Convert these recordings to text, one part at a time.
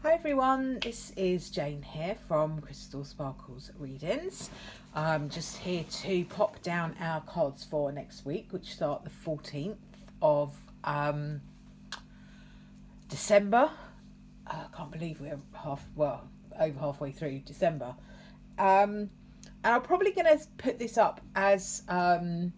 Hi everyone, this is Jane here from Crystal Sparkles Readings. I'm just here to pop down our cards for next week, which start the 14th of December. I can't believe we're over halfway through December. And I'm probably going to put this up as my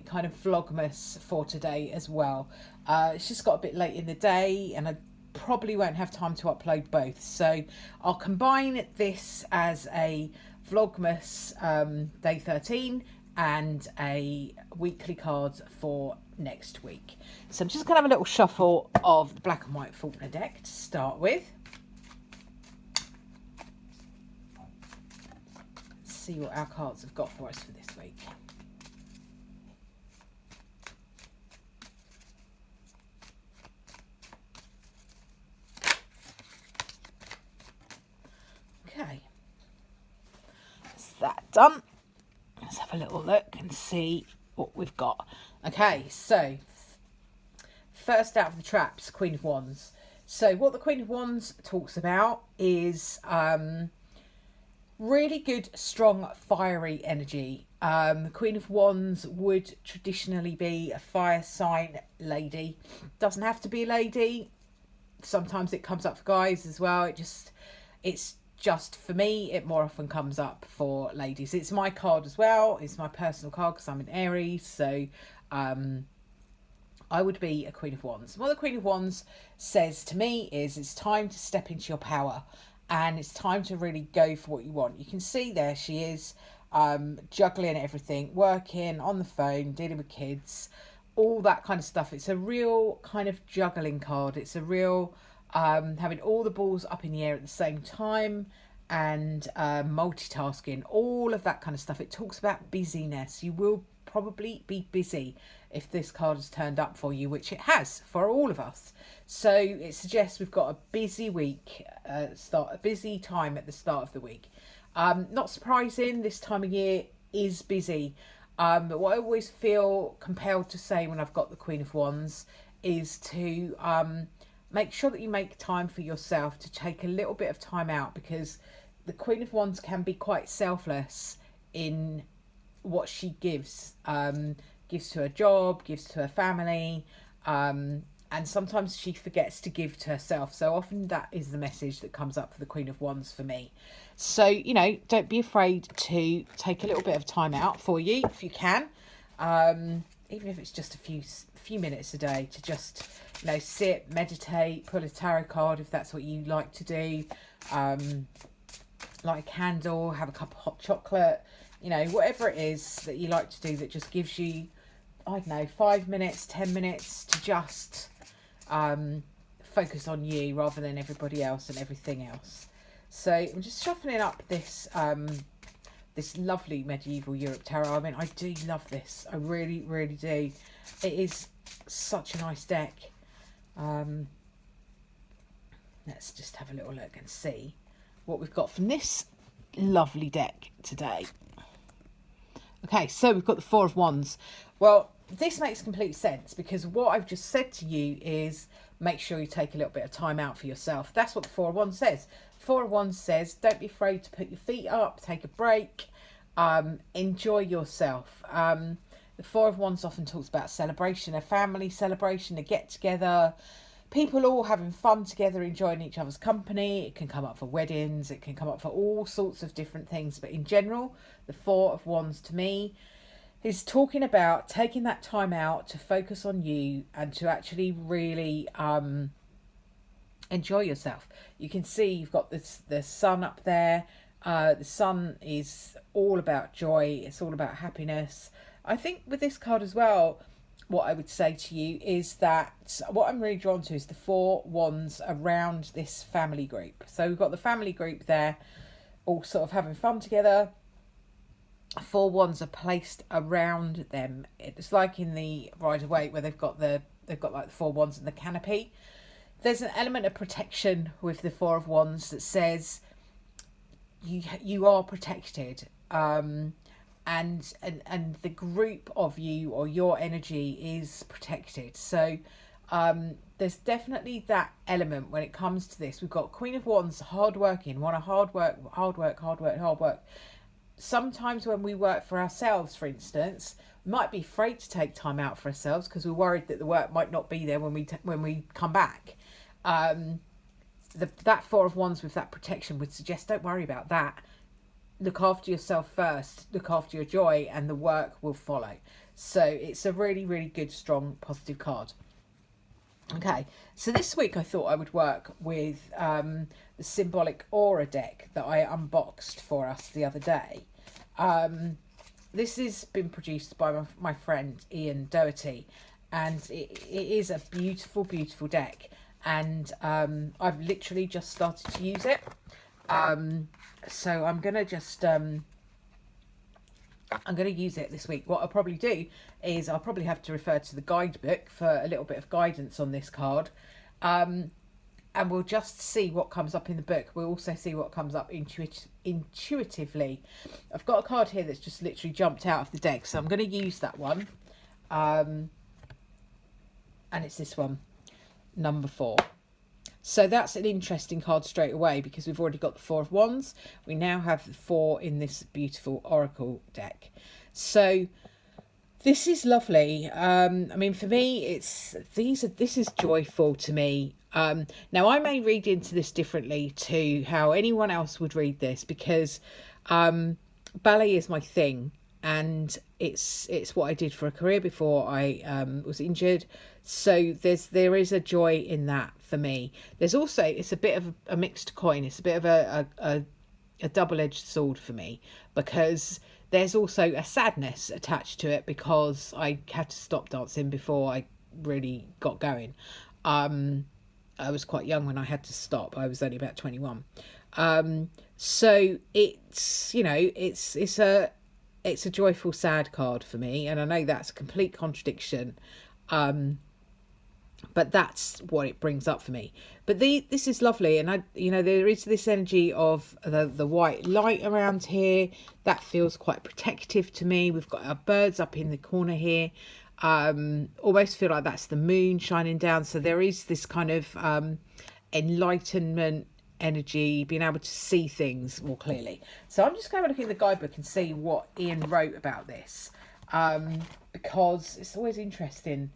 kind of vlogmas for today as well. It's just got a bit late in the day and I probably won't have time to upload both, so I'll combine this as a vlogmas day 13 and a weekly card for next week. So I'm just going to have a little shuffle of the black and white Faulkner deck to start with. See what our cards have got for us for this week. Okay, that's that done. Let's have a little look and see what we've got. Okay, so first out of the traps, Queen of Wands. So what the Queen of Wands talks about is really good, strong, fiery energy. The Queen of Wands would traditionally be a fire sign lady. Doesn't have to be a lady. Sometimes it comes up for guys as well. It's just for me, it more often comes up for ladies. It's my card as well. It's my personal card because I'm an Aries. So I would be a Queen of Wands. What the Queen of Wands says to me is it's time to step into your power and it's time to really go for what you want. You can see there she is juggling everything, working on the phone, dealing with kids, all that kind of stuff. It's a real kind of juggling card. It's a real having all the balls up in the air at the same time and multitasking, all of that kind of stuff. It talks about busyness. You will probably be busy if this card has turned up for you, which it has for all of us. So it suggests we've got a busy week, a busy time at the start of the week. Not surprising, this time of year is busy. But what I always feel compelled to say when I've got the Queen of Wands is to make sure that you make time for yourself, to take a little bit of time out, because the Queen of Wands can be quite selfless in what she gives. Gives to her job, gives to her family, and sometimes she forgets to give to herself. So often that is the message that comes up for the Queen of Wands for me. So, you know, don't be afraid to take a little bit of time out for you if you can. Even if it's just a few minutes a day, to just, you know, sit, meditate, pull a tarot card if that's what you like to do, light a candle, have a cup of hot chocolate, you know, whatever it is that you like to do that just gives you, I don't know, 5 minutes, 10 minutes to just focus on you rather than everybody else and everything else. So I'm just shuffling up this this lovely medieval Europe tarot. I mean, I do love this. I really, really do. It is such a nice deck. Let's just have a little look and see what we've got from this lovely deck today. Okay, so we've got the Four of Wands. Well, this makes complete sense because what I've just said to you is make sure you take a little bit of time out for yourself. That's what the Four of Wands says. Four of Wands says don't be afraid to put your feet up, take a break, enjoy yourself. The Four of Wands often talks about celebration, a family celebration, a get together, people all having fun together, enjoying each other's company. It can come up for weddings, it can come up for all sorts of different things, but in general the Four of Wands to me is talking about taking that time out to focus on you and to actually really enjoy yourself. You can see you've got the sun up there. The sun is all about joy. It's all about happiness. I think with this card as well, what I would say to you is that what I'm really drawn to is the Four Wands around this family group. So we've got the family group there, all sort of having fun together. Four Wands are placed around them. It's like in the Rider-Waite where they've got like the Four Wands in the canopy. There's an element of protection with the Four of Wands that says you are protected, and the group of you or your energy is protected. So there's definitely that element when it comes to this. We've got Queen of Wands, hardworking, want to hard work. Sometimes when we work for ourselves, for instance, we might be afraid to take time out for ourselves because we're worried that the work might not be there when we come back. That Four of Wands with that protection would suggest don't worry about that. Look after yourself first, look after your joy, and the work will follow. So it's a really, really good, strong, positive card. Okay, so this week I thought I would work with the Symbolic Aura deck that I unboxed for us the other day. This has been produced by my friend Ian Doherty, and it is a beautiful, beautiful deck. And I've literally just started to use it. So I'm going to just... I'm going to use it this week. What I'll probably do is I'll probably have to refer to the guidebook for a little bit of guidance on this card. And we'll just see what comes up in the book. We'll also see what comes up intuitively. I've got a card here that's just literally jumped out of the deck, so I'm going to use that one. And it's this one, number 4. So that's an interesting card straight away because we've already got the Four of Wands. We now have the 4 in this beautiful Oracle deck. So this is lovely. I mean, for me, this is joyful to me. Now, I may read into this differently to how anyone else would read this because ballet is my thing. And it's what I did for a career before I was injured. So there is a joy in that for me. There's also, it's a bit of a mixed coin. It's a bit of a double-edged sword for me because there's also a sadness attached to it because I had to stop dancing before I really got going. I was quite young when I had to stop. I was only about 21. So it's, you know, it's a joyful, sad card for me. And I know that's a complete contradiction. But that's what it brings up for me. But this is lovely. And there is this energy of the white light around here. That feels quite protective to me. We've got our birds up in the corner here. Almost feel like that's the moon shining down. So there is this kind of enlightenment energy, being able to see things more clearly. So I'm just going to look at the guidebook and see what Ian wrote about this, because it's always interesting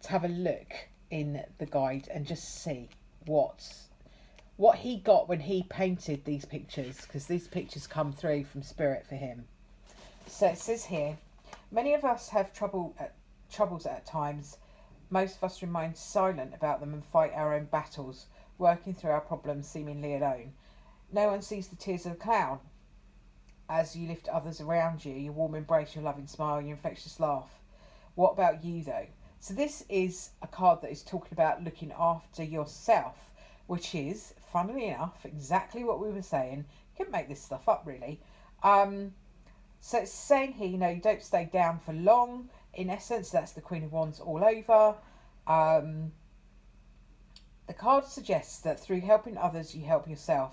to have a look in the guide and just see what he got when he painted these pictures, because these pictures come through from spirit for him. So it says here, many of us have troubles at times. Most of us remain silent about them and fight our own battles, working through our problems seemingly alone. No one sees the tears of a clown. As you lift others around you, your warm embrace, your loving smile, your infectious laugh. What about you though? So this is a card that is talking about looking after yourself, which is, funnily enough, exactly what we were saying. You couldn't make this stuff up, really. So it's saying here, you don't stay down for long. In essence, that's the Queen of Wands all over. The card suggests that through helping others, you help yourself,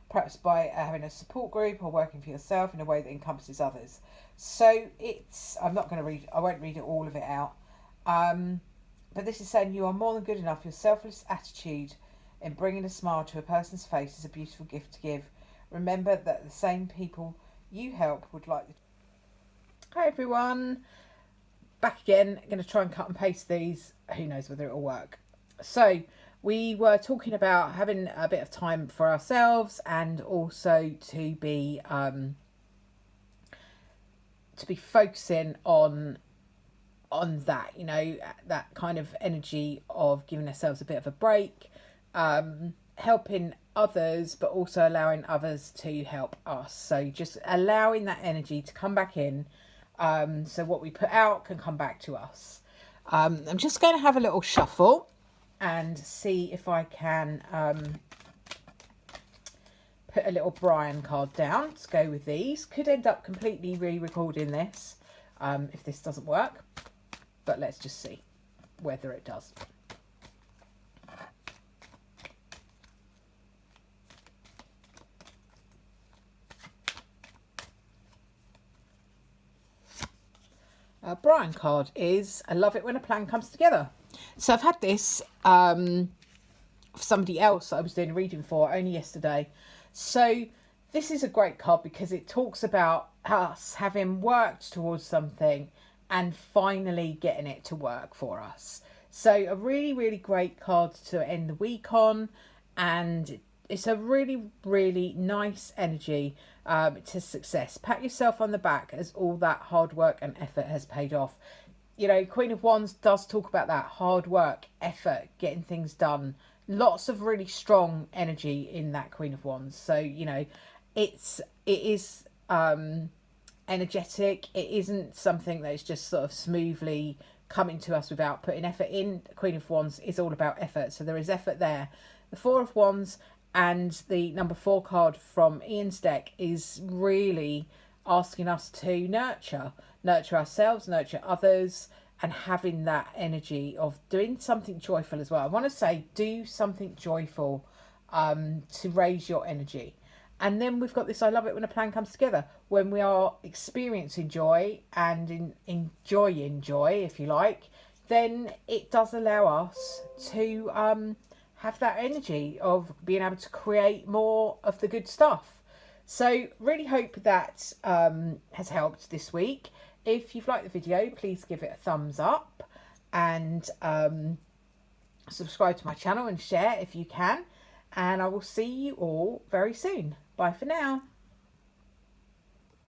perhaps by having a support group or working for yourself in a way that encompasses others. So it's, I won't read all of it out. But this is saying you are more than good enough. Your selfless attitude in bringing a smile to a person's face is a beautiful gift to give. Remember that the same people you help would like the... Hi everyone, back again. I'm going to try and cut and paste these. Who knows whether it'll work. So we were talking about having a bit of time for ourselves and also to be focusing on that, that kind of energy of giving ourselves a bit of a break, helping others, but also allowing others to help us. So just allowing that energy to come back in, so what we put out can come back to us. I'm just going to have a little shuffle and see if I can put a little Brian card down to go with these. Could end up completely re-recording this if this doesn't work, but let's just see whether it does. Brian card is, I love it when a plan comes together. So I've had this for somebody else that I was doing a reading for only yesterday. So this is a great card because it talks about us having worked towards something and finally getting it to work for us. So a really, really great card to end the week on, and it's a really, really nice energy to success. Pat yourself on the back as all that hard work and effort has paid off. You know, Queen of Wands does talk about that hard work, effort, getting things done. Lots of really strong energy in that Queen of Wands. So, you know, it is energetic. It isn't something that is just sort of smoothly coming to us without putting effort in. Queen of Wands is all about effort. So there is effort there. The Four of Wands and the number 4 card from Ian's deck is really asking us to nurture ourselves, nurture others, and having that energy of doing something joyful as well. I want to say do something joyful to raise your energy. And then we've got this, I love it when a plan comes together. When we are experiencing joy and enjoying joy, if you like, then it does allow us to have that energy of being able to create more of the good stuff. So really hope that has helped this week. If you've liked the video, please give it a thumbs up and subscribe to my channel and share if you can. And I will see you all very soon. Bye for now.